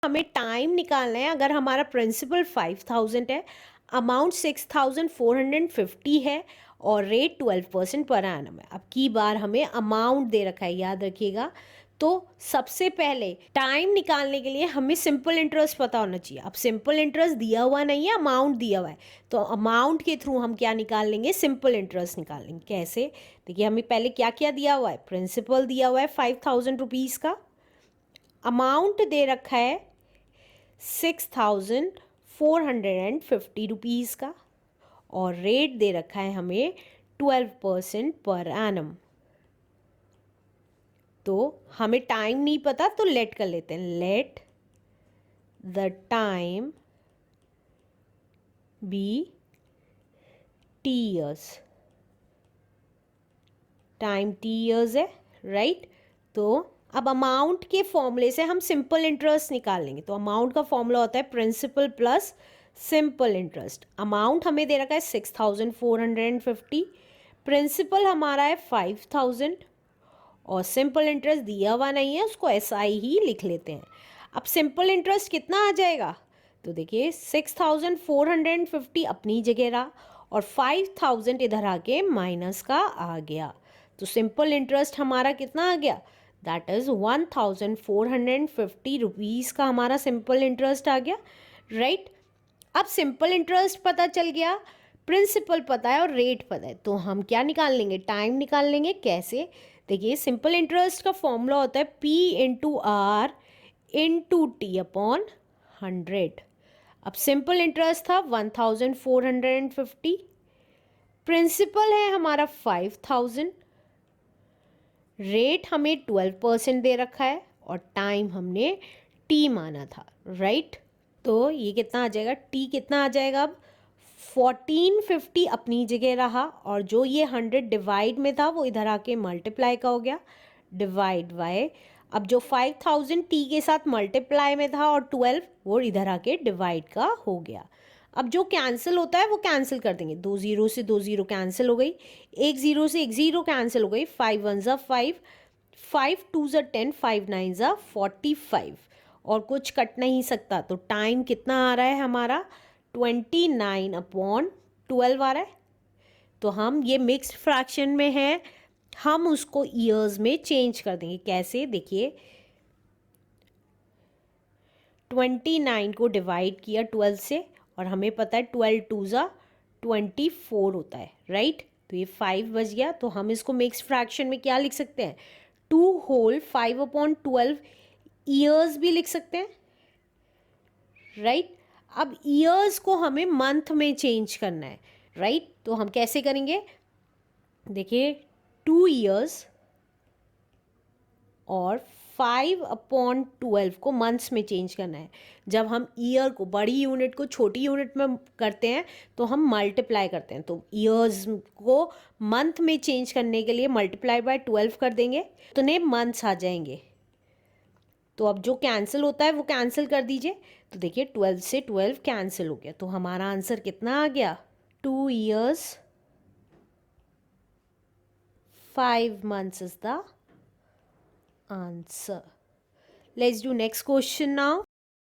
हमें टाइम निकालना है। अगर हमारा प्रिंसिपल 5000 है, अमाउंट 6450 है और रेट 12% पर एनम है। अब की बार हमें अमाउंट दे रखा है, याद रखिएगा। तो सबसे पहले टाइम निकालने के लिए हमें सिंपल इंटरेस्ट पता होना चाहिए। अब सिंपल इंटरेस्ट दिया हुआ नहीं है, अमाउंट दिया हुआ है, तो अमाउंट के थ्रू हम क्या निकाल लेंगे, सिंपल इंटरेस्ट निकाल लेंगे। कैसे? देखिए हमें पहले क्या क्या दिया हुआ है, प्रिंसिपल दिया हुआ है 5000 रुपीज़ का, अमाउंट दे रखा है 6450 रुपीज़ का, और रेट दे रखा है हमें 12% पर एनम। तो हमें टाइम नहीं पता तो लेट कर लेते हैं, let the time be T years. Time T years है, राइट। तो अब अमाउंट के फॉर्मूले से हम सिंपल इंटरेस्ट निकाल लेंगे। तो अमाउंट का फॉर्मूला होता है principal plus simple interest. Amount हमें दे रखा है 6450, प्रिंसिपल हमारा है 5000 और सिंपल इंटरेस्ट दिया हुआ नहीं है, उसको SI ही लिख लेते हैं। अब सिंपल इंटरेस्ट कितना आ जाएगा, तो देखिए 6450 अपनी जगह रहा और 5000 इधर आके माइनस का आ गया। तो सिंपल इंटरेस्ट हमारा कितना आ गया, दैट इज़ 1450 रुपीज़ का हमारा सिंपल इंटरेस्ट आ गया, राइट। अब सिंपल इंटरेस्ट पता चल गया, प्रिंसिपल पता है और रेट पता है, तो हम क्या निकाल लेंगे, टाइम निकाल लेंगे। कैसे? देखिए सिंपल इंटरेस्ट का फॉर्मूला होता है P into R into T upon 100। अब सिंपल इंटरेस्ट था 1450, प्रिंसिपल है हमारा 5000, रेट हमें 12% दे रखा है और टाइम हमने T माना था, राइट। तो ये कितना आ जाएगा, T कितना आ जाएगा, अब 1450 अपनी जगह रहा और जो ये 100 डिवाइड में था वो इधर आके मल्टीप्लाई का हो गया, डिवाइड बाय, अब जो 5000 T के साथ मल्टीप्लाई में था और 12 वो इधर आके डिवाइड का हो गया। अब जो कैंसिल होता है वो कैंसिल कर देंगे, 2 0 से 2 0 कैंसिल हो गई, 1 0 से 1 0 कैंसिल हो गई, 5 1 ज़ा 5, 5 2 ज़ा 10, 5 9 ज़ा 45 और कुछ कट नहीं सकता। तो टाइम कितना आ रहा है हमारा, 29/12 आ रहा है। तो हम ये मिक्स्ड फ्रैक्शन में है, हम उसको ईयर्स में चेंज कर देंगे। कैसे? देखिए 29 को डिवाइड किया 12 से और हमें पता है 12 2 ज़ा 24 होता है, राइट। तो ये 5 बच गया। तो हम इसको मिक्स्ड फ्रैक्शन में क्या लिख सकते हैं, 2 होल 5/12 ईयर्स भी लिख सकते हैं, राइट। अब ईयर्स को हमें मंथ में चेंज करना है, राइट। तो हम कैसे करेंगे, देखिए 2 ईयर्स और 5/12 को मंथ्स में चेंज करना है। जब हम ईयर को, बड़ी यूनिट को छोटी यूनिट में करते हैं तो हम मल्टीप्लाई करते हैं। तो ईयर्स को मंथ में चेंज करने के लिए मल्टीप्लाई बाय 12 कर देंगे तो ने मंथ्स आ जाएंगे। तो अब जो कैंसिल होता है वो कैंसिल कर दीजिए। तो देखिए 12 से 12 कैंसिल हो गया। तो हमारा आंसर कितना आ गया, 2 years 5 months is the answer. Let's do next question now.